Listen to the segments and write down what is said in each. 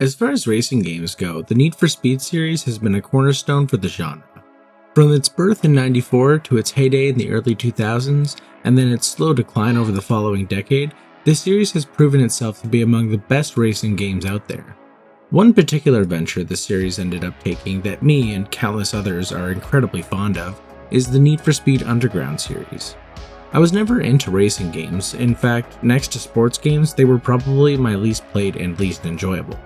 As far as racing games go, the Need for Speed series has been a cornerstone for the genre. From its birth in '94 to its heyday in the early 2000s, and then its slow decline over the following decade, this series has proven itself to be among the best racing games out there. One particular venture the series ended up taking that me and countless others are incredibly fond of is the Need for Speed Underground series. I was never into racing games. In fact, next to sports games, they were probably my least played and least enjoyable.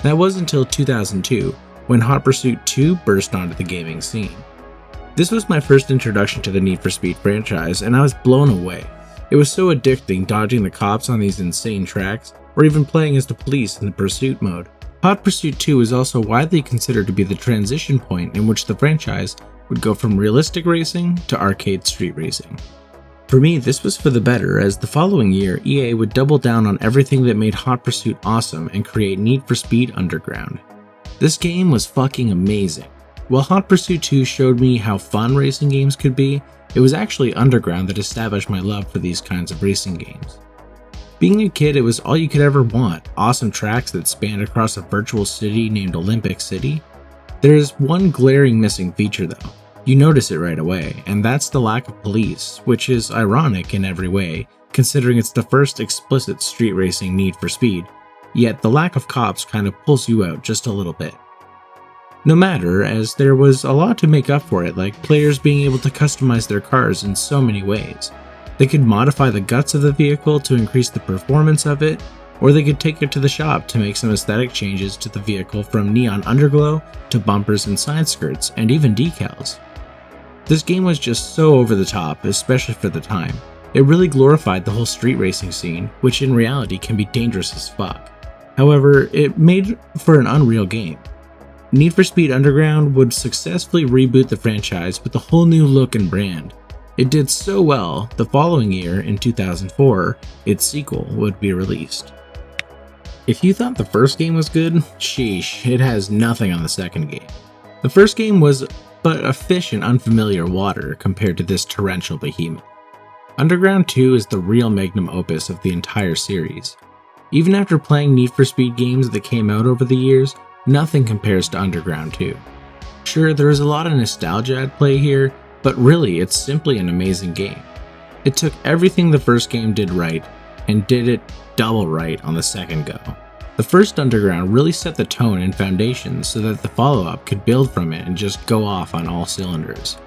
That was until 2002, when Hot Pursuit 2 burst onto the gaming scene. This was my first introduction to the Need for Speed franchise, and I was blown away. It was so addicting dodging the cops on these insane tracks, or even playing as the police in the pursuit mode. Hot Pursuit 2 is also widely considered to be the transition point in which the franchise would go from realistic racing to arcade street racing. For me, this was for the better, as the following year, EA would double down on everything that made Hot Pursuit awesome and create Need for Speed Underground. This game was fucking amazing. While Hot Pursuit 2 showed me how fun racing games could be, it was actually Underground that established my love for these kinds of racing games. Being a kid, it was all you could ever want, awesome tracks that spanned across a virtual city named Olympic City. There is one glaring missing feature though. You notice it right away, and that's the lack of police, which is ironic in every way, considering it's the first explicit street racing Need for Speed, yet the lack of cops kind of pulls you out just a little bit. No matter, as there was a lot to make up for it, like players being able to customize their cars in so many ways. They could modify the guts of the vehicle to increase the performance of it, or they could take it to the shop to make some aesthetic changes to the vehicle, from neon underglow to bumpers and side skirts, and even decals. This game was just so over the top, especially for the time. It really glorified the whole street racing scene, which in reality can be dangerous as fuck. However, it made for an unreal game. Need for Speed Underground would successfully reboot the franchise with a whole new look and brand. It did so well, the following year, in 2004, its sequel would be released. If you thought the first game was good, sheesh, it has nothing on the second game. The first game was but a fish in unfamiliar water compared to this torrential behemoth. Underground 2 is the real magnum opus of the entire series. Even after playing Need for Speed games that came out over the years, nothing compares to Underground 2. Sure, there is a lot of nostalgia at play here, but really it's simply an amazing game. It took everything the first game did right, and did it double right on the second go. The first Underground really set the tone and foundation so that the follow-up could build from it and just go off on all cylinders.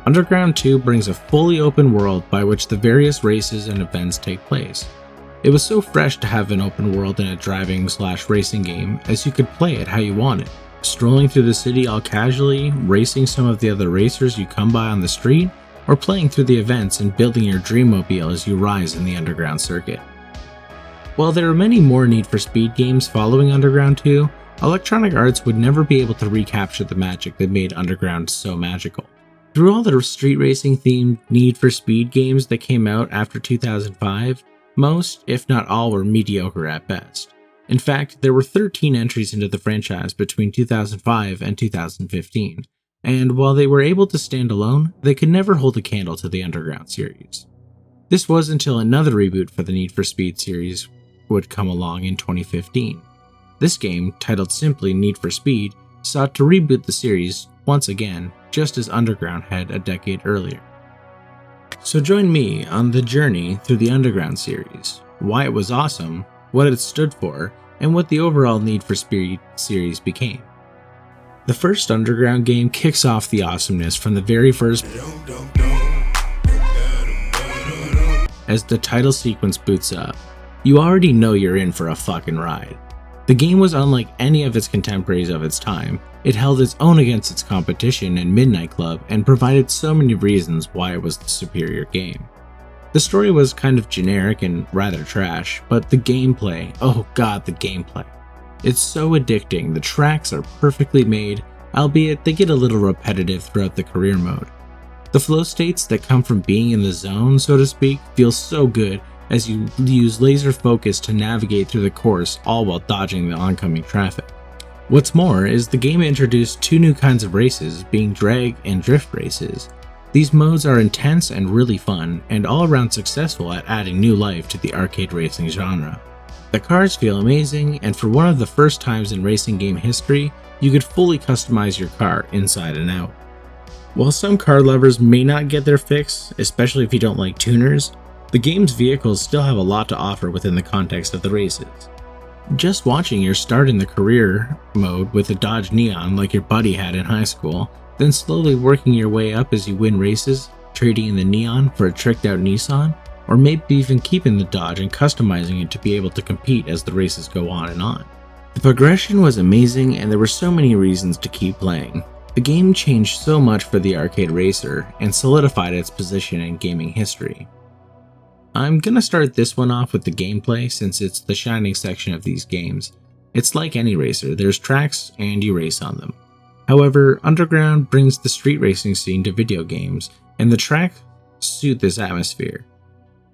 Underground 2 brings a fully open world by which the various races and events take place. It was so fresh to have an open world in a driving/racing game, as you could play it how you wanted, strolling through the city all casually, racing some of the other racers you come by on the street, or playing through the events and building your dreammobile as you rise in the Underground circuit. While there are many more Need for Speed games following Underground 2, Electronic Arts would never be able to recapture the magic that made Underground so magical. Through all the street racing themed Need for Speed games that came out after 2005, most, if not all, were mediocre at best. In fact, there were 13 entries into the franchise between 2005 and 2015, and while they were able to stand alone, they could never hold a candle to the Underground series. This was until another reboot for the Need for Speed series would come along in 2015. This game, titled simply Need for Speed, sought to reboot the series once again, just as Underground had a decade earlier. So join me on the journey through the Underground series, why it was awesome, what it stood for, and what the overall Need for Speed series became. The first Underground game kicks off the awesomeness from the very first as the title sequence boots up. You already know you're in for a fucking ride. The game was unlike any of its contemporaries of its time. It held its own against its competition in Midnight Club and provided so many reasons why it was the superior game. The story was kind of generic and rather trash, but the gameplay, oh god, the gameplay. It's so addicting, the tracks are perfectly made, albeit they get a little repetitive throughout the career mode. The flow states that come from being in the zone, so to speak, feel so good as you use laser focus to navigate through the course, all while dodging the oncoming traffic. What's more is the game introduced two new kinds of races, being drag and drift races. These modes are intense and really fun, and all around successful at adding new life to the arcade racing genre. The cars feel amazing, and for one of the first times in racing game history, you could fully customize your car inside and out. While some car lovers may not get their fix, especially if you don't like tuners, the game's vehicles still have a lot to offer within the context of the races. Just watching your start in the career mode with a Dodge Neon like your buddy had in high school, then slowly working your way up as you win races, trading in the Neon for a tricked out Nissan, or maybe even keeping the Dodge and customizing it to be able to compete as the races go on and on. The progression was amazing, and there were so many reasons to keep playing. The game changed so much for the arcade racer and solidified its position in gaming history. I'm gonna start this one off with the gameplay since it's the shining section of these games. It's like any racer, there's tracks and you race on them. However, Underground brings the street racing scene to video games, and the tracks suit this atmosphere.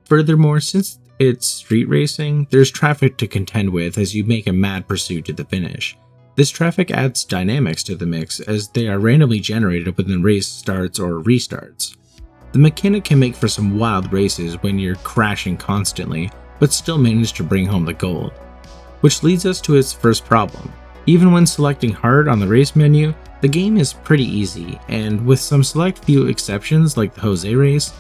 Furthermore, since it's street racing, there's traffic to contend with as you make a mad pursuit to the finish. This traffic adds dynamics to the mix as they are randomly generated when the race starts or restarts. The mechanic can make for some wild races when you're crashing constantly, but still manage to bring home the gold. Which leads us to its first problem. Even when selecting hard on the race menu, the game is pretty easy, and with some select few exceptions like the Jose race.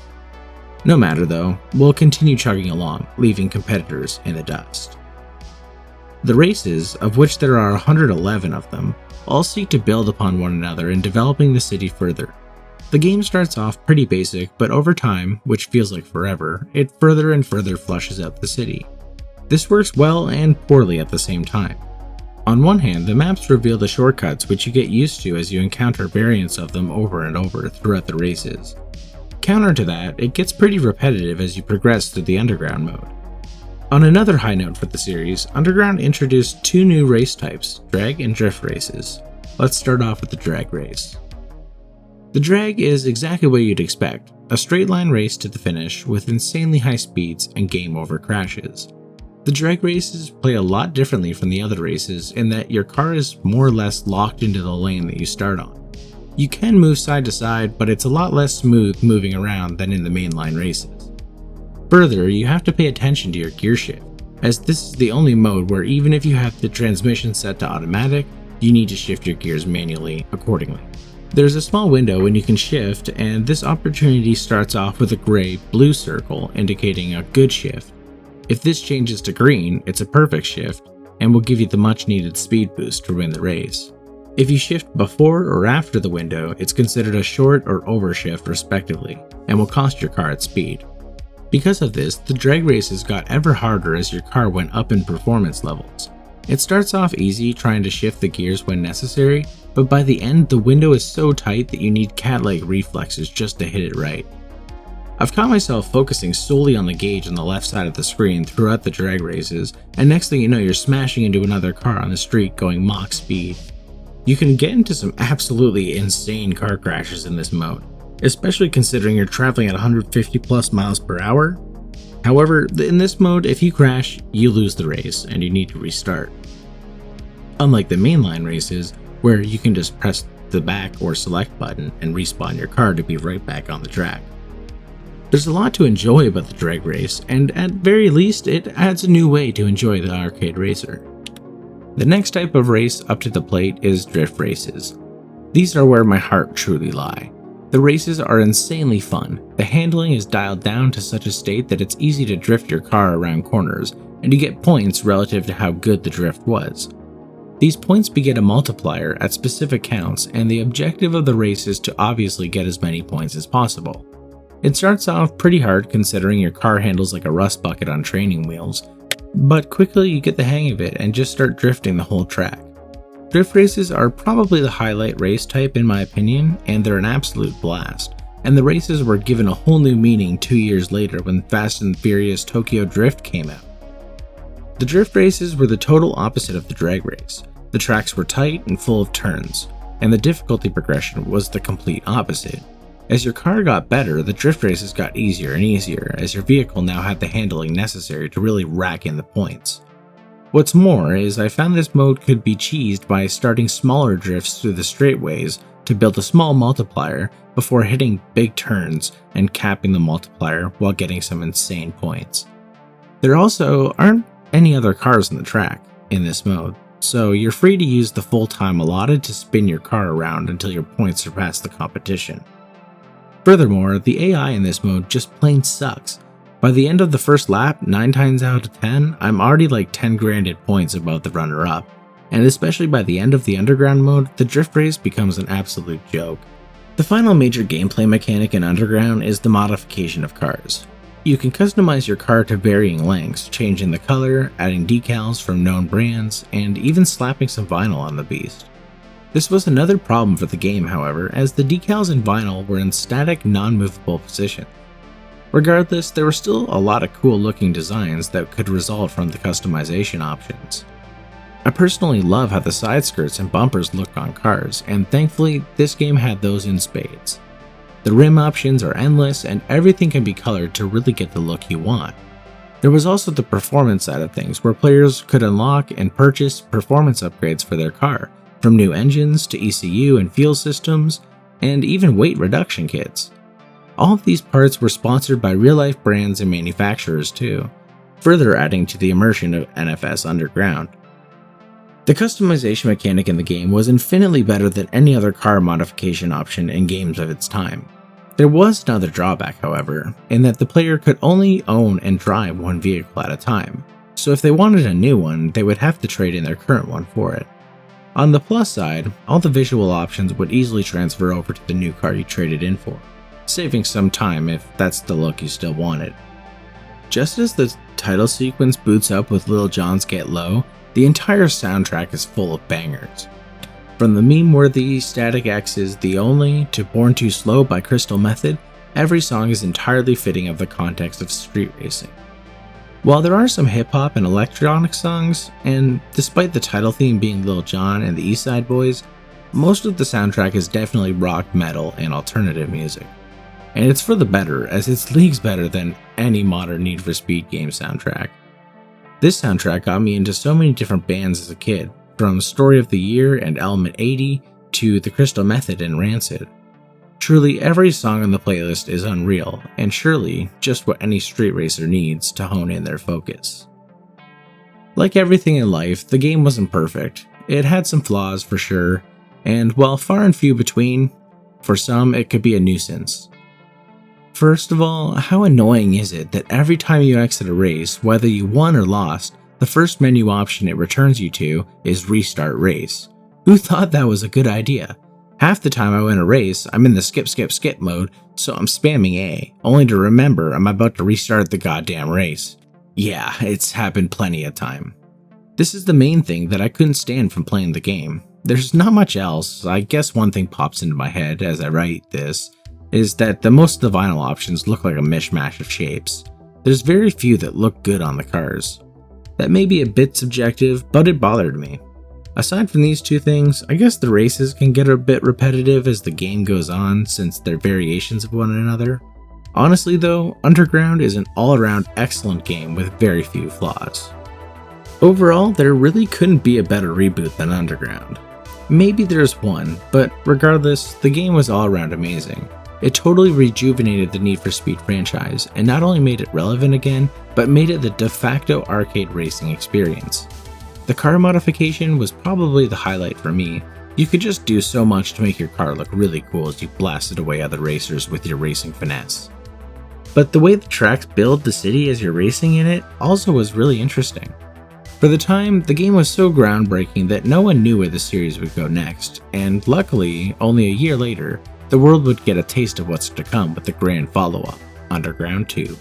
No matter though, we'll continue chugging along, leaving competitors in the dust. The races, of which there are 111 of them, all seek to build upon one another in developing the city further. The game starts off pretty basic, but over time, which feels like forever, it further and further flushes out the city. This works well and poorly at the same time. On one hand, the maps reveal the shortcuts which you get used to as you encounter variants of them over and over throughout the races. Counter to that, it gets pretty repetitive as you progress through the Underground mode. On another high note for the series, Underground introduced two new race types, drag and drift races. Let's start off with the drag race. The drag is exactly what you'd expect, a straight line race to the finish with insanely high speeds and game over crashes. The drag races play a lot differently from the other races in that your car is more or less locked into the lane that you start on. You can move side to side, but it's a lot less smooth moving around than in the mainline races. Further, you have to pay attention to your gear shift, as this is the only mode where even if you have the transmission set to automatic, you need to shift your gears manually accordingly. There's a small window when you can shift, and this opportunity starts off with a gray blue circle indicating a good shift. If this changes to green, it's a perfect shift and will give you the much needed speed boost to win the race. If you shift before or after the window, it's considered a short or overshift respectively, and will cost your car its speed. Because of this, the drag races got ever harder as your car went up in performance levels. It starts off easy trying to shift the gears when necessary, but by the end the window is so tight that you need cat-like reflexes just to hit it right. I've caught myself focusing solely on the gauge on the left side of the screen throughout the drag races, and next thing you know you're smashing into another car on the street going mach speed. You can get into some absolutely insane car crashes in this mode, especially considering you're traveling at 150 plus miles per hour. However, in this mode, if you crash, you lose the race and you need to restart. Unlike the mainline races, where you can just press the back or select button and respawn your car to be right back on the track. There's a lot to enjoy about the drag race, and at very least, it adds a new way to enjoy the arcade racer. The next type of race up to the plate is drift races. These are where my heart truly lie. The races are insanely fun. The handling is dialed down to such a state that it's easy to drift your car around corners, and you get points relative to how good the drift was. These points beget a multiplier at specific counts, and the objective of the race is to obviously get as many points as possible. It starts off pretty hard considering your car handles like a rust bucket on training wheels, but quickly you get the hang of it and just start drifting the whole track. Drift races are probably the highlight race type in my opinion, and they're an absolute blast, and the races were given a whole new meaning 2 years later when Fast and Furious Tokyo Drift came out. The drift races were the total opposite of the drag race. The tracks were tight and full of turns, and the difficulty progression was the complete opposite. As your car got better, the drift races got easier and easier as your vehicle now had the handling necessary to really rack in the points. What's more is I found this mode could be cheesed by starting smaller drifts through the straightaways to build a small multiplier before hitting big turns and capping the multiplier while getting some insane points. There also aren't any other cars on the track in this mode, so you're free to use the full time allotted to spin your car around until your points surpass the competition. Furthermore, the AI in this mode just plain sucks. By the end of the first lap, 9 times out of 10, I'm already like 10 granded points above the runner-up, and especially by the end of the Underground mode, the drift race becomes an absolute joke. The final major gameplay mechanic in Underground is the modification of cars. You can customize your car to varying lengths, changing the color, adding decals from known brands, and even slapping some vinyl on the beast. This was another problem for the game, however, as the decals and vinyl were in static, non-movable positions. Regardless, there were still a lot of cool looking designs that could result from the customization options. I personally love how the side skirts and bumpers look on cars, and thankfully this game had those in spades. The rim options are endless and everything can be colored to really get the look you want. There was also the performance side of things where players could unlock and purchase performance upgrades for their car, from new engines to ECU and fuel systems, and even weight reduction kits. All of these parts were sponsored by real-life brands and manufacturers too, further adding to the immersion of NFS Underground. The customization mechanic in the game was infinitely better than any other car modification option in games of its time. There was another drawback, however, in that the player could only own and drive one vehicle at a time, so if they wanted a new one, they would have to trade in their current one for it. On the plus side, all the visual options would easily transfer over to the new car you traded in for, saving some time if that's the look you still wanted. Just as the title sequence boots up with Lil Jon's Get Low, the entire soundtrack is full of bangers. From the meme-worthy Static X's The Only to Born Too Slow by Crystal Method, every song is entirely fitting of the context of street racing. While there are some hip-hop and electronic songs, and despite the title theme being Lil Jon and the East Side Boys, most of the soundtrack is definitely rock, metal, and alternative music. And it's for the better, as it's leagues better than any modern Need for Speed game soundtrack. This soundtrack got me into so many different bands as a kid, from Story of the Year and Element 80 to The Crystal Method and Rancid. Truly every song on the playlist is unreal, and surely just what any street racer needs to hone in their focus. Like everything in life, the game wasn't perfect. It had some flaws for sure, and while far and few between, for some it could be a nuisance. First of all, how annoying is it that every time you exit a race, whether you won or lost, the first menu option it returns you to is Restart Race? Who thought that was a good idea? Half the time I win a race, I'm in the skip mode, so I'm spamming A, only to remember I'm about to restart the goddamn race. Yeah, it's happened plenty of time. This is the main thing that I couldn't stand from playing the game. There's not much else. I guess one thing pops into my head as I write this, is that most of the vinyl options look like a mishmash of shapes. There's very few that look good on the cars. That may be a bit subjective, but it bothered me. Aside from these two things, I guess the races can get a bit repetitive as the game goes on since they're variations of one another. Honestly though, Underground is an all-around excellent game with very few flaws. Overall, there really couldn't be a better reboot than Underground. Maybe there's one, but regardless, the game was all around amazing. It totally rejuvenated the Need for Speed franchise and not only made it relevant again, but made it the de facto arcade racing experience. The car modification was probably the highlight for me. You could just do so much to make your car look really cool as you blasted away other racers with your racing finesse. But the way the tracks build the city as you're racing in it also was really interesting. For the time, the game was so groundbreaking that no one knew where the series would go next, and luckily, only a year later, the world would get a taste of what's to come with the grand follow-up, Underground 2.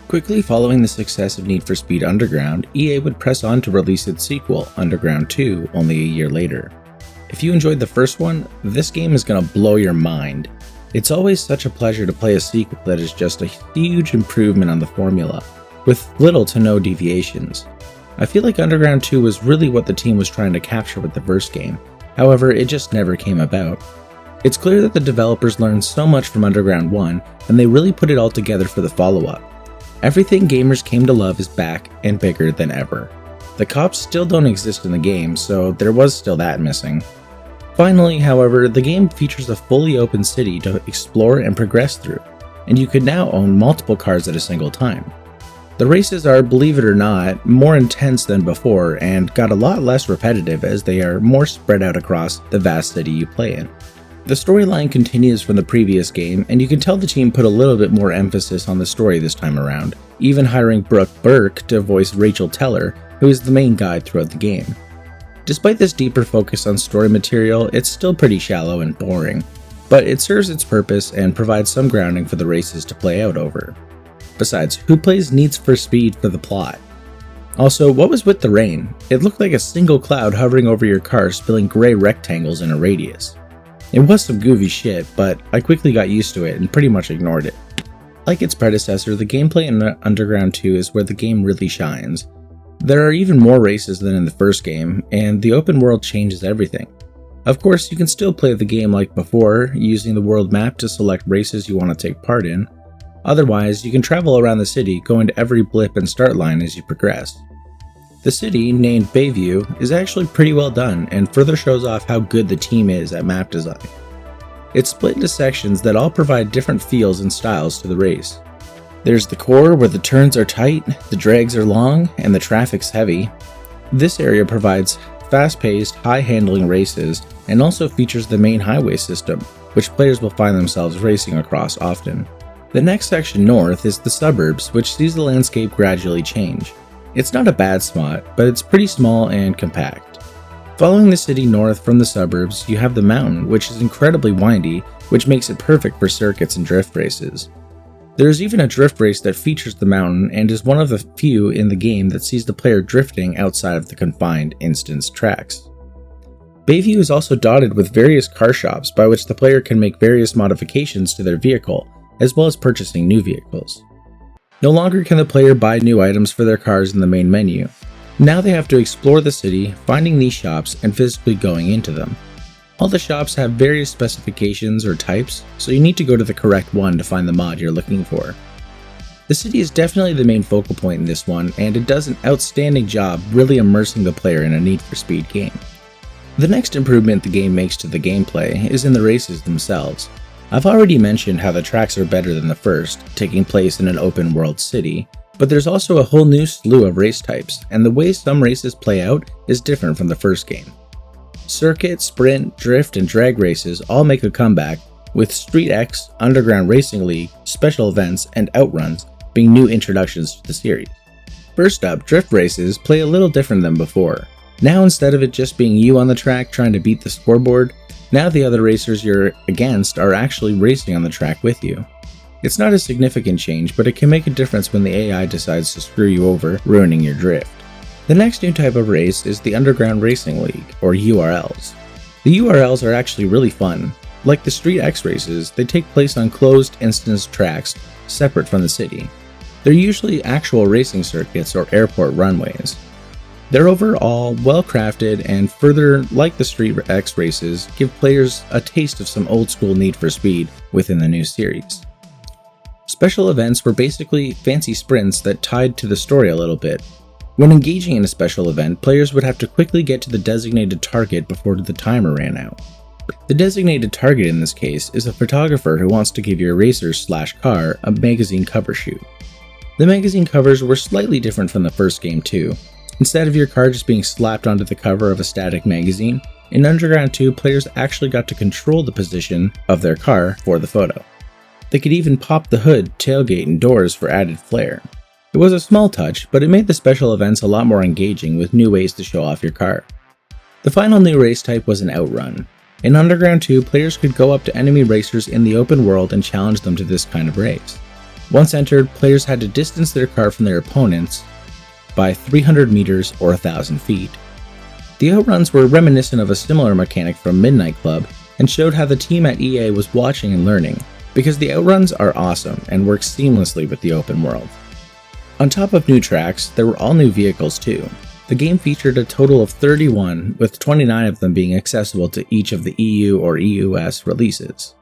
Quickly following the success of Need for Speed Underground, EA would press on to release its sequel, Underground 2, only a year later. If you enjoyed the first one, this game is going to blow your mind. It's always such a pleasure to play a sequel that is just a huge improvement on the formula, with little to no deviations. I feel like Underground 2 was really what the team was trying to capture with the first game, however it just never came about. It's clear that the developers learned so much from Underground 1, and they really put it all together for the follow-up. Everything gamers came to love is back and bigger than ever. The cops still don't exist in the game, so there was still that missing. Finally, however, the game features a fully open city to explore and progress through, and you could now own multiple cars at a single time. The races are, believe it or not, more intense than before and got a lot less repetitive as they are more spread out across the vast city you play in. The storyline continues from the previous game, and you can tell the team put a little bit more emphasis on the story this time around, even hiring Brooke Burke to voice Rachel Teller, who is the main guide throughout the game. Despite this deeper focus on story material, it's still pretty shallow and boring, but it serves its purpose and provides some grounding for the races to play out over. Besides, who plays Need for Speed for the plot? Also, what was with the rain? It looked like a single cloud hovering over your car, spilling gray rectangles in a radius. It was some goofy shit, but I quickly got used to it and pretty much ignored it. Like its predecessor, the gameplay in Underground 2 is where the game really shines. There are even more races than in the first game, and the open world changes everything. Of course, you can still play the game like before, using the world map to select races you want to take part in. Otherwise, you can travel around the city, going to every blip and start line as you progress. The city, named Bayview, is actually pretty well done and further shows off how good the team is at map design. It's split into sections that all provide different feels and styles to the race. There's the core where the turns are tight, the drags are long, and the traffic's heavy. This area provides fast-paced, high-handling races and also features the main highway system, which players will find themselves racing across often. The next section north is the Suburbs, which sees the landscape gradually change. It's not a bad spot, but it's pretty small and compact. Following the city north from the suburbs, you have the mountain, which is incredibly windy, which makes it perfect for circuits and drift races. There is even a drift race that features the mountain and is one of the few in the game that sees the player drifting outside of the confined instance tracks. Bayview is also dotted with various car shops by which the player can make various modifications to their vehicle, as well as purchasing new vehicles. No longer can the player buy new items for their cars in the main menu. Now they have to explore the city, finding these shops and physically going into them. All the shops have various specifications or types, so you need to go to the correct one to find the mod you're looking for. The city is definitely the main focal point in this one, and it does an outstanding job really immersing the player in a Need for Speed game. The next improvement the game makes to the gameplay is in the races themselves. I've already mentioned how the tracks are better than the first, taking place in an open world city, but there's also a whole new slew of race types, and the way some races play out is different from the first game. Circuit, sprint, drift, and drag races all make a comeback, with Street X, Underground Racing League, special events, and Outruns being new introductions to the series. First up, drift races play a little different than before. Now instead of it just being you on the track trying to beat the scoreboard, now the other racers you're against are actually racing on the track with you. It's not a significant change, but it can make a difference when the AI decides to screw you over, ruining your drift. The next new type of race is the Underground Racing League, or URLs. The URLs are actually really fun. Like the Street X races, they take place on closed instance tracks separate from the city. They're usually actual racing circuits or airport runways. They're overall well crafted and further, like the Street X races, give players a taste of some old school Need for Speed within the new series. Special events were basically fancy sprints that tied to the story a little bit. When engaging in a special event, players would have to quickly get to the designated target before the timer ran out. The designated target in this case is a photographer who wants to give your racer/car a magazine cover shoot. The magazine covers were slightly different from the first game too. Instead of your car just being slapped onto the cover of a static magazine, in Underground 2 players actually got to control the position of their car for the photo. They could even pop the hood, tailgate, and doors for added flair. It was a small touch, but it made the special events a lot more engaging with new ways to show off your car. The final new race type was an Outrun. In Underground 2, players could go up to enemy racers in the open world and challenge them to this kind of race. Once entered, players had to distance their car from their opponents by 300 meters or 1,000 feet. The Outruns were reminiscent of a similar mechanic from Midnight Club and showed how the team at EA was watching and learning, because the Outruns are awesome and work seamlessly with the open world. On top of new tracks, there were all new vehicles too. The game featured a total of 31, with 29 of them being accessible to each of the EU or EUS releases.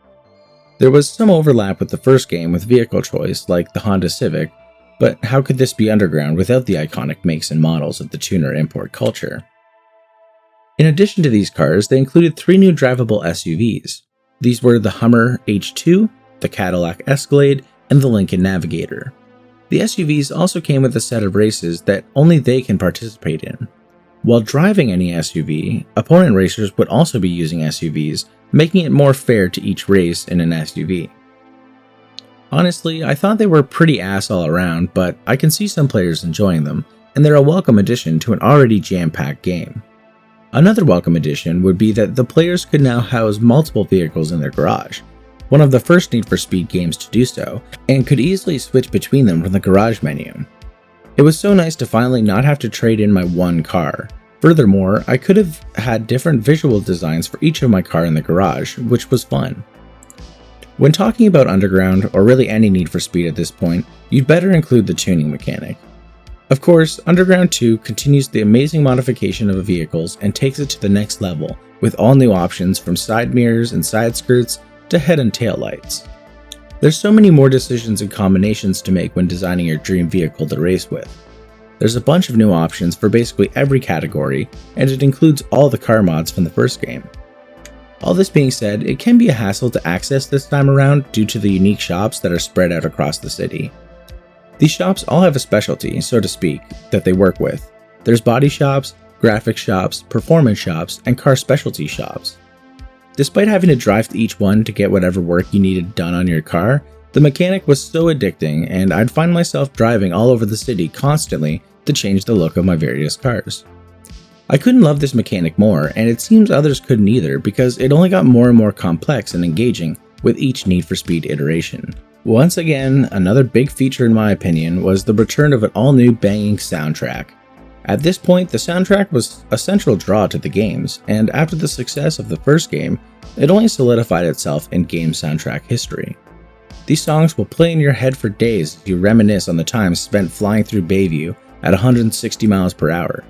There was some overlap with the first game with vehicle choice, like the Honda Civic, but how could this be Underground without the iconic makes and models of the tuner import culture? In addition to these cars, they included 3 new drivable SUVs. These were the Hummer H2, the Cadillac Escalade, and the Lincoln Navigator. The SUVs also came with a set of races that only they can participate in. While driving any SUV, opponent racers would also be using SUVs, making it more fair to each race in an SUV. Honestly, I thought they were pretty ass all around, but I can see some players enjoying them, and they're a welcome addition to an already jam-packed game. Another welcome addition would be that the players could now house multiple vehicles in their garage, one of the first Need for Speed games to do so, and could easily switch between them from the garage menu. It was so nice to finally not have to trade in my one car. Furthermore, I could have had different visual designs for each of my car in the garage, which was fun. When talking about Underground, or really any Need for Speed at this point, you'd better include the tuning mechanic. Of course, Underground 2 continues the amazing modification of vehicles and takes it to the next level, with all new options from side mirrors and side skirts to head and tail lights. There's so many more decisions and combinations to make when designing your dream vehicle to race with. There's a bunch of new options for basically every category, and it includes all the car mods from the first game. All this being said, it can be a hassle to access this time around due to the unique shops that are spread out across the city. These shops all have a specialty, so to speak, that they work with. There's body shops, graphics shops, performance shops, and car specialty shops. Despite having to drive to each one to get whatever work you needed done on your car, the mechanic was so addicting, and I'd find myself driving all over the city constantly to change the look of my various cars. I couldn't love this mechanic more, and it seems others couldn't either because it only got more and more complex and engaging with each Need for Speed iteration. Once again, another big feature in my opinion was the return of an all-new banging soundtrack. At this point, the soundtrack was a central draw to the games, and after the success of the first game, it only solidified itself in game soundtrack history. These songs will play in your head for days as you reminisce on the time spent flying through Bayview at 160 miles per hour.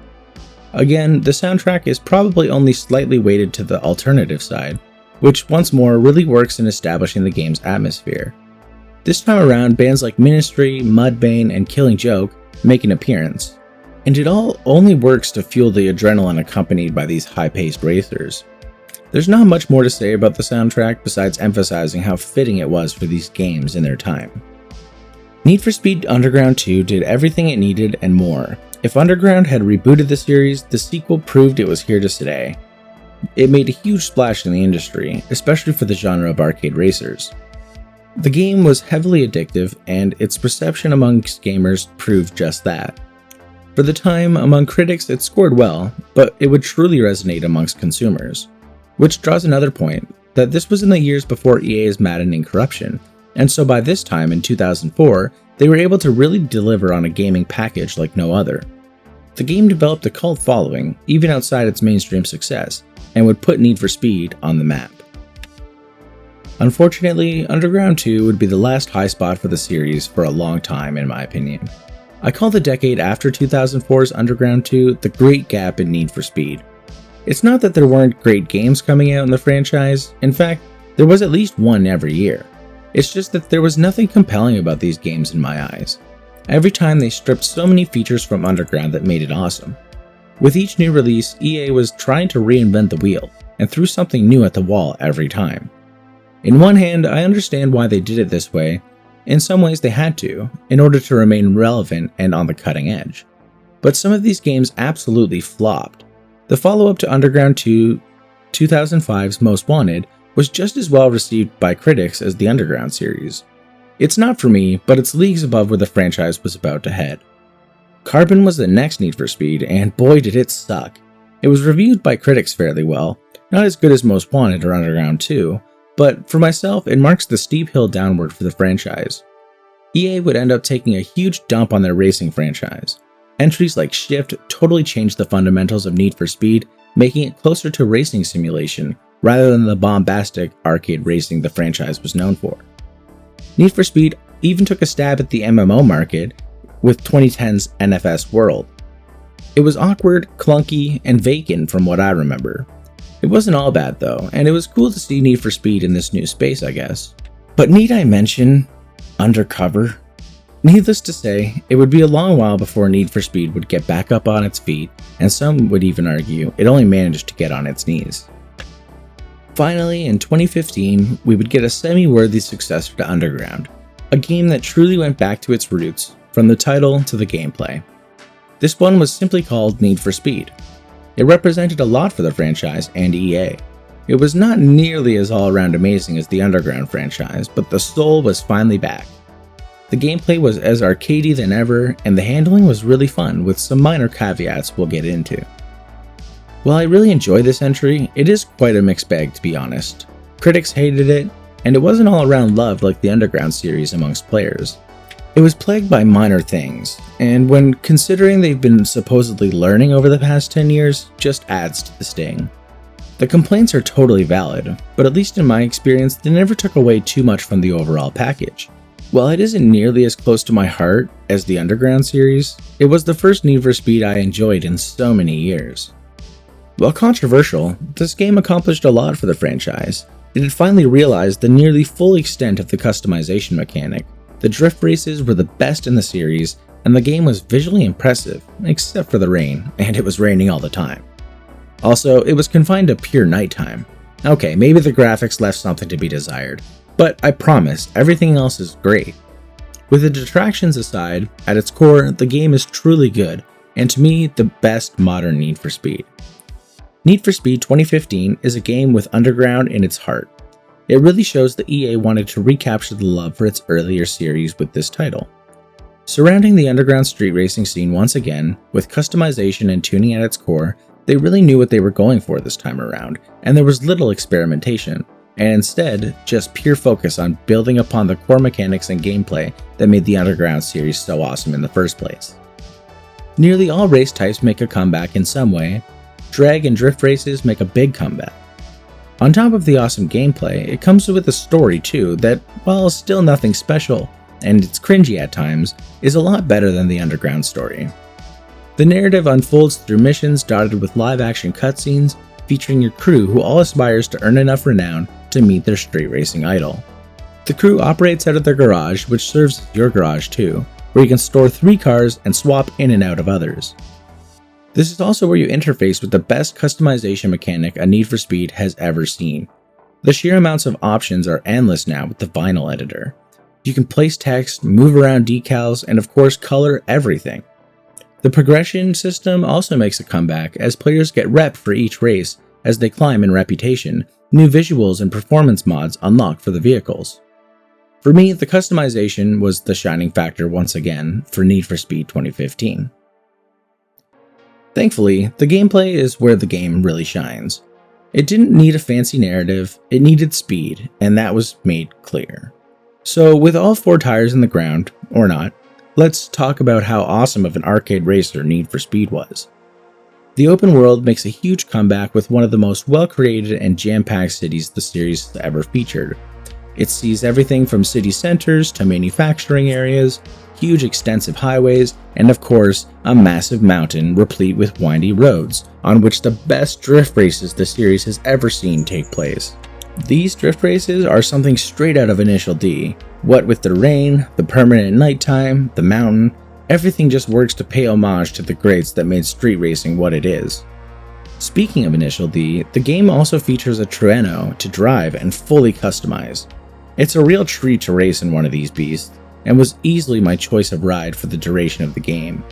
Again, the soundtrack is probably only slightly weighted to the alternative side, which once more really works in establishing the game's atmosphere. This time around, bands like Ministry, Mudvayne, and Killing Joke make an appearance, and it all only works to fuel the adrenaline accompanied by these high-paced racers. There's not much more to say about the soundtrack besides emphasizing how fitting it was for these games in their time. Need for Speed Underground 2 did everything it needed and more. If Underground had rebooted the series, the sequel proved it was here to stay. It made a huge splash in the industry, especially for the genre of arcade racers. The game was heavily addictive, and its perception amongst gamers proved just that. For the time, among critics it scored well, but it would truly resonate amongst consumers. Which draws another point, that this was in the years before EA's maddening corruption, and so by this time in 2004, they were able to really deliver on a gaming package like no other. The game developed a cult following, even outside its mainstream success, and would put Need for Speed on the map. Unfortunately, Underground 2 would be the last high spot for the series for a long time in my opinion. I call the decade after 2004's Underground 2 the great gap in Need for Speed. It's not that there weren't great games coming out in the franchise, in fact, there was at least one every year. It's just that there was nothing compelling about these games in my eyes. Every time they stripped so many features from Underground that made it awesome. With each new release, EA was trying to reinvent the wheel, and threw something new at the wall every time. In one hand, I understand why they did it this way. In some ways they had to, in order to remain relevant and on the cutting edge. But some of these games absolutely flopped. The follow-up to Underground 2, 2005's Most Wanted, was just as well received by critics as the Underground series. It's not for me, but it's leagues above where the franchise was about to head. Carbon was the next Need for Speed, and boy did it suck. It was reviewed by critics fairly well, not as good as Most Wanted or Underground 2, but for myself it marks the steep hill downward for the franchise. EA would end up taking a huge dump on their racing franchise. Entries like Shift totally changed the fundamentals of Need for Speed, making it closer to racing simulation rather than the bombastic arcade racing the franchise was known for. Need for Speed even took a stab at the MMO market with 2010's NFS World. It was awkward, clunky, and vacant from what I remember. It wasn't all bad though, and it was cool to see Need for Speed in this new space, I guess. But need I mention Undercover? Needless to say, it would be a long while before Need for Speed would get back up on its feet, and some would even argue it only managed to get on its knees. Finally, in 2015, we would get a semi-worthy successor to Underground, a game that truly went back to its roots from the title to the gameplay. This one was simply called Need for Speed. It represented a lot for the franchise and EA. It was not nearly as all-around amazing as the Underground franchise, but the soul was finally back. The gameplay was as arcadey than ever, and the handling was really fun, with some minor caveats we'll get into. While I really enjoy this entry, it is quite a mixed bag to be honest. Critics hated it, and it wasn't all around loved like the Underground series amongst players. It was plagued by minor things, and when considering they've been supposedly learning over the past 10 years, just adds to the sting. The complaints are totally valid, but at least in my experience, they never took away too much from the overall package. While it isn't nearly as close to my heart as the Underground series, it was the first Need for Speed I enjoyed in so many years. While controversial, this game accomplished a lot for the franchise. It had finally realized the nearly full extent of the customization mechanic. The drift races were the best in the series, and the game was visually impressive, except for the rain, and it was raining all the time. Also, it was confined to pure nighttime. Okay, maybe the graphics left something to be desired, but I promise, everything else is great. With the detractions aside, at its core, the game is truly good, and to me, the best modern Need for Speed. Need for Speed 2015 is a game with Underground in its heart. It really shows that EA wanted to recapture the love for its earlier series with this title. Surrounding the Underground street racing scene once again, with customization and tuning at its core, they really knew what they were going for this time around, and there was little experimentation, and instead, just pure focus on building upon the core mechanics and gameplay that made the Underground series so awesome in the first place. Nearly all race types make a comeback in some way. Drag and drift races make a big comeback. On top of the awesome gameplay, it comes with a story too that, while still nothing special, and it's cringy at times, is a lot better than the Underground story. The narrative unfolds through missions dotted with live-action cutscenes featuring your crew who all aspires to earn enough renown to meet their street racing idol. The crew operates out of their garage, which serves as your garage too, where you can store 3 cars and swap in and out of others. This is also where you interface with the best customization mechanic a Need for Speed has ever seen. The sheer amounts of options are endless now with the vinyl editor. You can place text, move around decals, and of course color everything. The progression system also makes a comeback as players get rep for each race as they climb in reputation. New visuals and performance mods unlock for the vehicles. For me, the customization was the shining factor once again for Need for Speed 2015. Thankfully, the gameplay is where the game really shines. It didn't need a fancy narrative, it needed speed, and that was made clear. So with all 4 tires in the ground, or not, let's talk about how awesome of an arcade racer Need for Speed was. The open world makes a huge comeback with one of the most well-created and jam-packed cities the series has ever featured. It sees everything from city centers to manufacturing areas, huge extensive highways, and of course, a massive mountain replete with windy roads, on which the best drift races the series has ever seen take place. These drift races are something straight out of Initial D. What with the rain, the permanent nighttime, the mountain, everything just works to pay homage to the greats that made street racing what it is. Speaking of Initial D, the game also features a Trueno to drive and fully customize. It's a real treat to race in one of these beasts, and was easily my choice of ride for the duration of the game.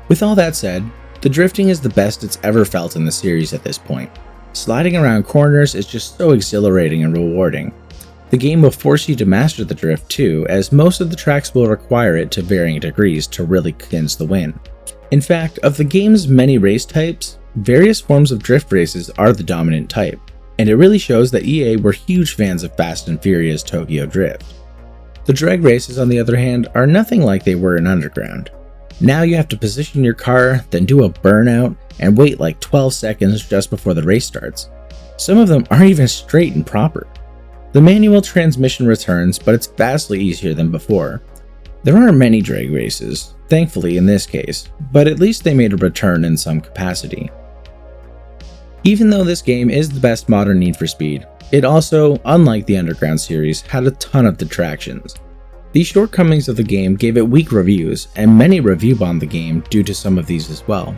With all that said, the drifting is the best it's ever felt in the series at this point. Sliding around corners is just so exhilarating and rewarding. The game will force you to master the drift too, as most of the tracks will require it to varying degrees to really clinch the win. In fact, of the game's many race types, various forms of drift races are the dominant type, and it really shows that EA were huge fans of Fast and Furious Tokyo Drift. The drag races, on the other hand, are nothing like they were in Underground. Now you have to position your car, then do a burnout, and wait like 12 seconds just before the race starts. Some of them aren't even straight and proper. The manual transmission returns, but it's vastly easier than before. There aren't many drag races, thankfully in this case, but at least they made a return in some capacity. Even though this game is the best modern Need for Speed, it also, unlike the Underground series, had a ton of detractions. These shortcomings of the game gave it weak reviews, and many review-bombed the game due to some of these as well.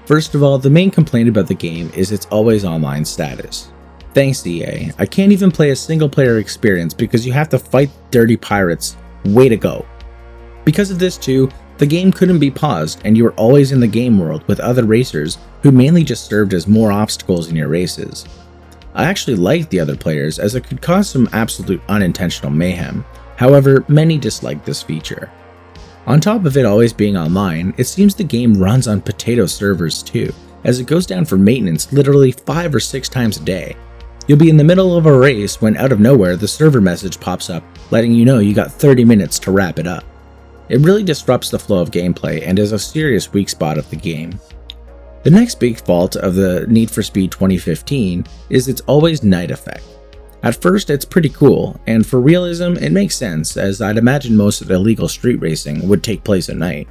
First of all, the main complaint about the game is its always online status. Thanks EA, I can't even play a single player experience because you have to fight dirty pirates. Way to go. Because of this too, The game couldn't be paused, and you were always in the game world with other racers who mainly just served as more obstacles in your races. I actually liked the other players as it could cause some absolute unintentional mayhem, however, many disliked this feature. On top of it always being online, it seems the game runs on potato servers too, as it goes down for maintenance literally 5 or 6 times a day. You'll be in the middle of a race when out of nowhere the server message pops up letting you know you got 30 minutes to wrap it up. It really disrupts the flow of gameplay and is a serious weak spot of the game. The next big fault of the Need for Speed 2015 is its always night effect. At first it's pretty cool, and for realism it makes sense as I'd imagine most of illegal street racing would take place at night.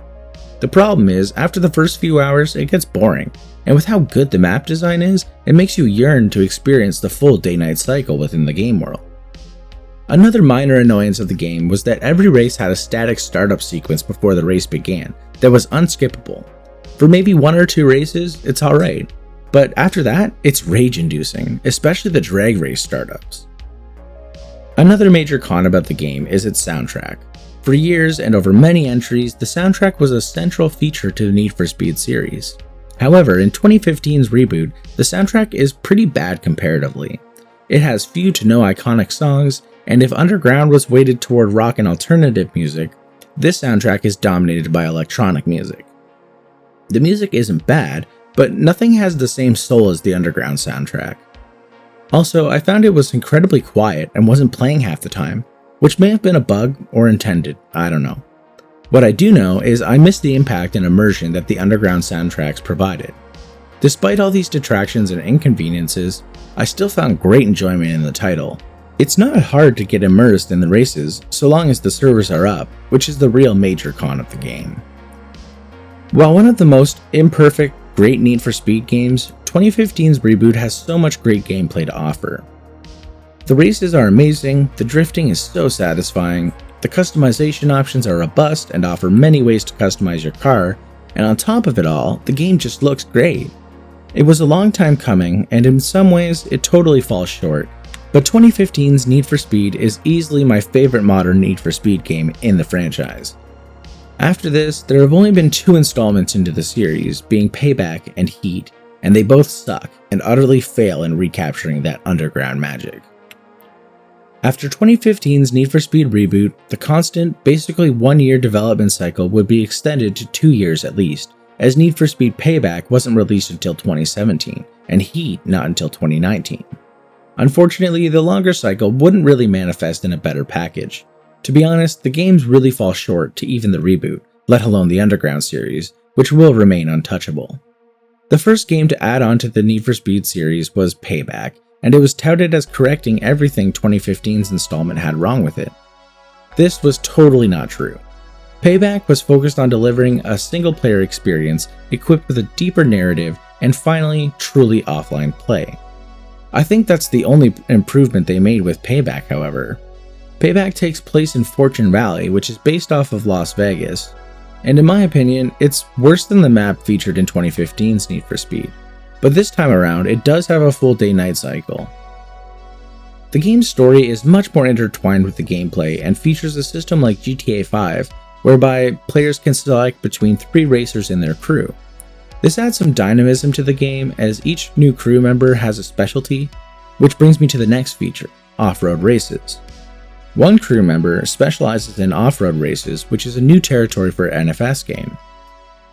The problem is, after the first few hours it gets boring, and with how good the map design is, it makes you yearn to experience the full day-night cycle within the game world. Another minor annoyance of the game was that every race had a static startup sequence before the race began that was unskippable. For maybe 1 or 2 races, it's alright, but after that, it's rage-inducing, especially the drag race startups. Another major con about the game is its soundtrack. For years and over many entries, the soundtrack was a central feature to the Need for Speed series. However, in 2015's reboot, the soundtrack is pretty bad comparatively. It has few to no iconic songs, and if Underground was weighted toward rock and alternative music, this soundtrack is dominated by electronic music. The music isn't bad, but nothing has the same soul as the Underground soundtrack. Also, I found it was incredibly quiet and wasn't playing half the time, which may have been a bug or intended, I don't know. What I do know is I missed the impact and immersion that the Underground soundtracks provided. Despite all these detractions and inconveniences, I still found great enjoyment in the title. It's not hard to get immersed in the races so long as the servers are up, which is the real major con of the game. While one of the most imperfect, great Need for Speed games, 2015's reboot has so much great gameplay to offer. The races are amazing, the drifting is so satisfying, the customization options are robust and offer many ways to customize your car, and on top of it all, the game just looks great. It was a long time coming, and in some ways, it totally falls short, but 2015's Need for Speed is easily my favorite modern Need for Speed game in the franchise. After this, there have only been 2 installments into the series, being Payback and Heat, and they both suck and utterly fail in recapturing that underground magic. After 2015's Need for Speed reboot, the constant, basically 1-year development cycle would be extended to 2 years at least, as Need for Speed Payback wasn't released until 2017, and Heat not until 2019. Unfortunately, the longer cycle wouldn't really manifest in a better package. To be honest, the games really fall short to even the reboot, let alone the Underground series, which will remain untouchable. The first game to add on to the Need for Speed series was Payback, and it was touted as correcting everything 2015's installment had wrong with it. This was totally not true. Payback was focused on delivering a single-player experience equipped with a deeper narrative and finally, truly offline play. I think that's the only improvement they made with Payback, however. Payback takes place in Fortune Valley, which is based off of Las Vegas, and in my opinion, it's worse than the map featured in 2015's Need for Speed, but this time around it does have a full day-night cycle. The game's story is much more intertwined with the gameplay and features a system like GTA 5, whereby players can select between 3 racers in their crew. This adds some dynamism to the game as each new crew member has a specialty, which brings me to the next feature, off-road races. One crew member specializes in off-road races, which is a new territory for an NFS game.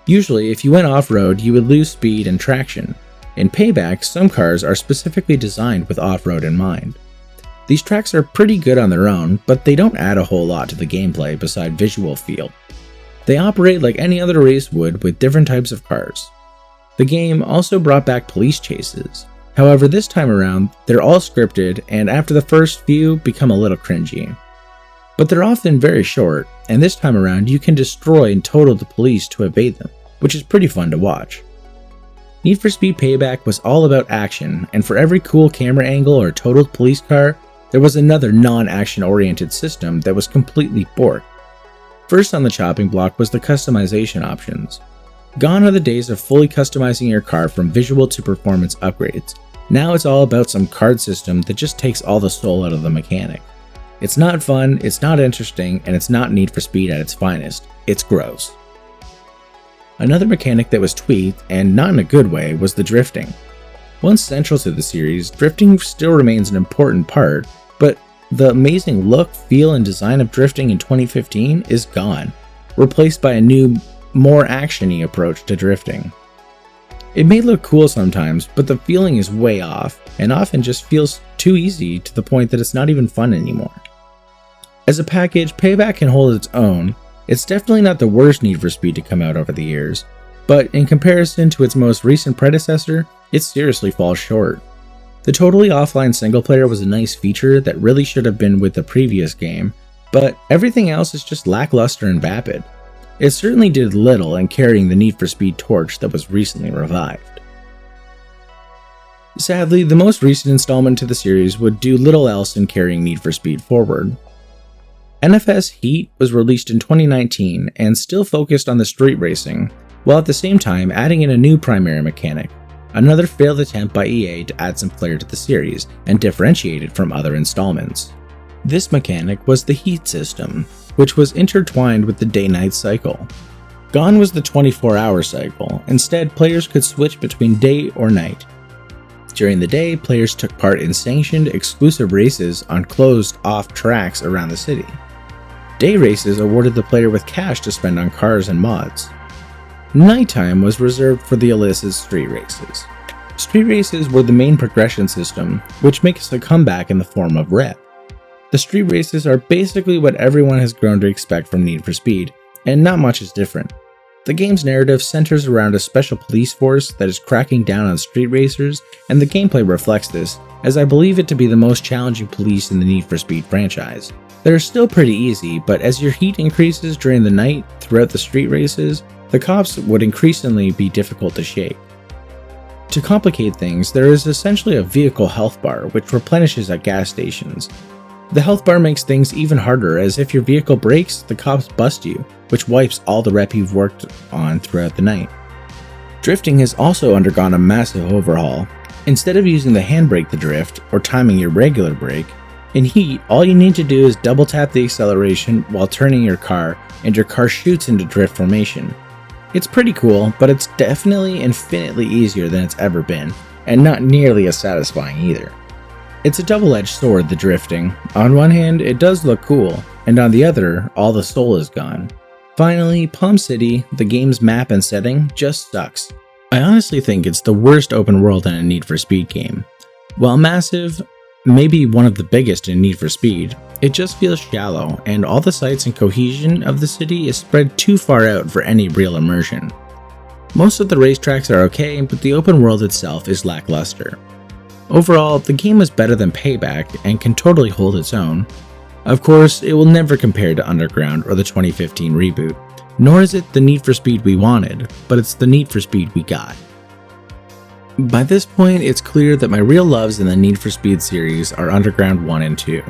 Usually, if you went off-road, you would lose speed and traction. In Payback, some cars are specifically designed with off-road in mind. These tracks are pretty good on their own, but they don't add a whole lot to the gameplay beside visual feel. They operate like any other race would with different types of cars. The game also brought back police chases. However, this time around, they're all scripted and after the first few become a little cringy. But they're often very short, and this time around you can destroy and total the police to evade them, which is pretty fun to watch. Need for Speed Payback was all about action, and for every cool camera angle or totaled police car, there was another non-action oriented system that was completely borked. First on the chopping block was the customization options. Gone are the days of fully customizing your car from visual to performance upgrades. Now it's all about some card system that just takes all the soul out of the mechanic. It's not fun, it's not interesting, and it's not Need for Speed at its finest. It's gross. Another mechanic that was tweaked, and not in a good way, was the drifting. Once central to the series, drifting still remains an important part, but the amazing look, feel, and design of drifting in 2015 is gone, replaced by a new, more action-y approach to drifting. It may look cool sometimes, but the feeling is way off, and often just feels too easy to the point that it's not even fun anymore. As a package, Payback can hold its own. It's definitely not the worst Need for Speed to come out over the years, but in comparison to its most recent predecessor, it seriously falls short. The totally offline single player was a nice feature that really should have been with the previous game, but everything else is just lackluster and vapid. It certainly did little in carrying the Need for Speed torch that was recently revived. Sadly, the most recent installment to the series would do little else in carrying Need for Speed forward. Nfs Heat was released in 2019 and still focused on the street racing, while at the same time adding in a new primary mechanic, another failed attempt by EA to add some flair to the series and differentiate it from other installments. This mechanic was the Heat system, which was intertwined with the day-night cycle. Gone was the 24-hour cycle. Instead, players could switch between day or night. During the day, players took part in sanctioned, exclusive races on closed-off tracks around the city. Day races awarded the player with cash to spend on cars and mods. Nighttime was reserved for the illicit street races. Street races were the main progression system, which makes a comeback in the form of rep. The street races are basically what everyone has grown to expect from Need for Speed, and not much is different. The game's narrative centers around a special police force that is cracking down on street racers, and the gameplay reflects this, as I believe it to be the most challenging police in the Need for Speed franchise. They're still pretty easy, but as your heat increases during the night throughout the street races, the cops would increasingly be difficult to shake. To complicate things, there is essentially a vehicle health bar which replenishes at gas stations. The health bar makes things even harder, as if your vehicle breaks, the cops bust you, which wipes all the rep you've worked on throughout the night. Drifting has also undergone a massive overhaul. Instead of using the handbrake to drift, or timing your regular brake, in Heat, all you need to do is double tap the acceleration while turning your car, and your car shoots into drift formation. It's pretty cool, but it's definitely infinitely easier than it's ever been, and not nearly as satisfying either. It's a double-edged sword, the drifting. On one hand, it does look cool, and on the other, all the soul is gone. Finally, Palm City, the game's map and setting, just sucks. I honestly think it's the worst open world in a Need for Speed game. While massive, maybe one of the biggest in Need for Speed, it just feels shallow, and all the sights and cohesion of the city is spread too far out for any real immersion. Most of the racetracks are okay, but the open world itself is lackluster. Overall, the game is better than Payback and can totally hold its own. Of course, it will never compare to Underground or the 2015 reboot, nor is it the Need for Speed we wanted, but it's the Need for Speed we got. By this point, it's clear that my real loves in the Need for Speed series are Underground 1 and 2.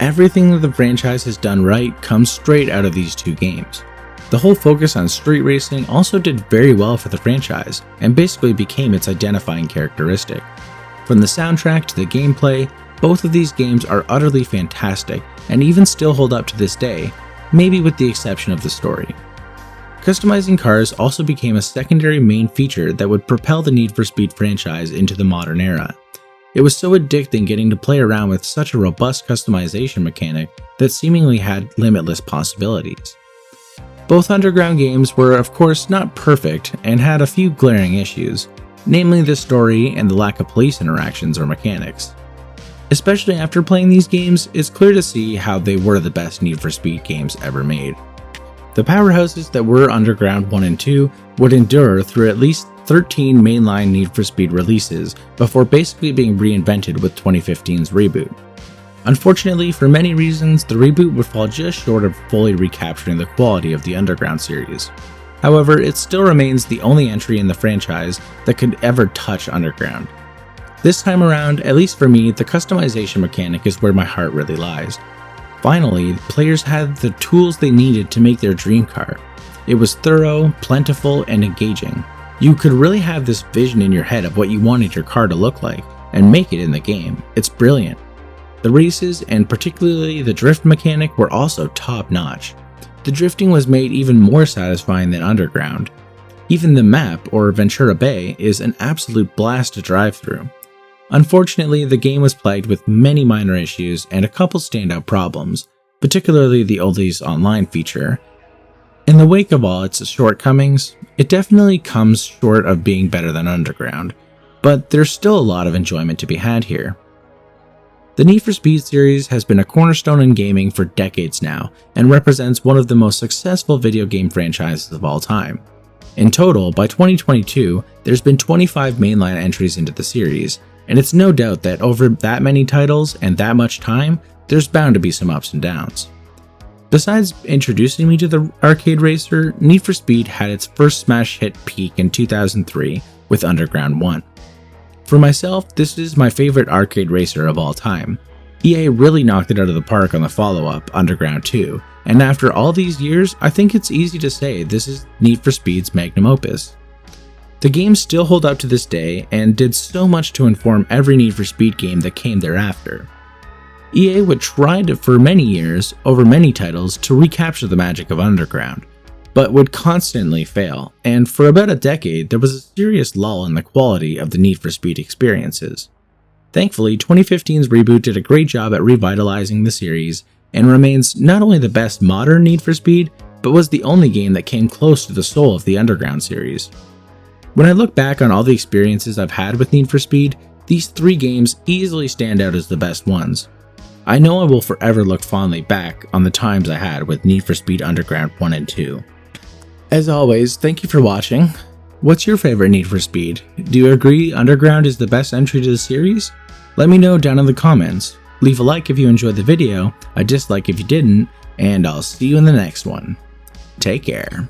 Everything that the franchise has done right comes straight out of these two games. The whole focus on street racing also did very well for the franchise, and basically became its identifying characteristic. From the soundtrack to the gameplay, both of these games are utterly fantastic, and even still hold up to this day, maybe with the exception of the story. Customizing cars also became a secondary main feature that would propel the Need for Speed franchise into the modern era. It was so addicting getting to play around with such a robust customization mechanic that seemingly had limitless possibilities. Both Underground games were of course not perfect and had a few glaring issues, namely the story and the lack of police interactions or mechanics. Especially after playing these games, it's clear to see how they were the best Need for Speed games ever made. The powerhouses that were Underground 1 and 2 would endure through at least 13 mainline Need for Speed releases before basically being reinvented with 2015's reboot. Unfortunately, for many reasons, the reboot would fall just short of fully recapturing the quality of the Underground series. However, it still remains the only entry in the franchise that could ever touch Underground. This time around, at least for me, the customization mechanic is where my heart really lies. Finally, players had the tools they needed to make their dream car. It was thorough, plentiful, and engaging. You could really have this vision in your head of what you wanted your car to look like, and make it in the game. It's brilliant. The races, and particularly the drift mechanic, were also top-notch. The drifting was made even more satisfying than Underground. Even the map, or Ventura Bay, is an absolute blast to drive through. Unfortunately, the game was plagued with many minor issues and a couple standout problems, particularly the Oldies Online feature. In the wake of all its shortcomings, it definitely comes short of being better than Underground, but there's still a lot of enjoyment to be had here. The Need for Speed series has been a cornerstone in gaming for decades now, and represents one of the most successful video game franchises of all time. In total, by 2022, there's been 25 mainline entries into the series, and it's no doubt that over that many titles and that much time, there's bound to be some ups and downs. Besides introducing me to the arcade racer, Need for Speed had its first smash hit peak in 2003 with Underground 1. For myself, this is my favorite arcade racer of all time. EA really knocked it out of the park on the follow-up, Underground 2, and after all these years, I think it's easy to say this is Need for Speed's magnum opus. The games still hold up to this day and did so much to inform every Need for Speed game that came thereafter. EA would try for many years, over many titles, to recapture the magic of Underground, but would constantly fail, and for about a decade there was a serious lull in the quality of the Need for Speed experiences. Thankfully, 2015's reboot did a great job at revitalizing the series, and remains not only the best modern Need for Speed, but was the only game that came close to the soul of the Underground series. When I look back on all the experiences I've had with Need for Speed, these 3 games easily stand out as the best ones. I know I will forever look fondly back on the times I had with Need for Speed Underground 1 and 2. As always, thank you for watching. What's your favorite Need for Speed? Do you agree Underground is the best entry to the series? Let me know down in the comments. Leave a like if you enjoyed the video, a dislike if you didn't, and I'll see you in the next one. Take care.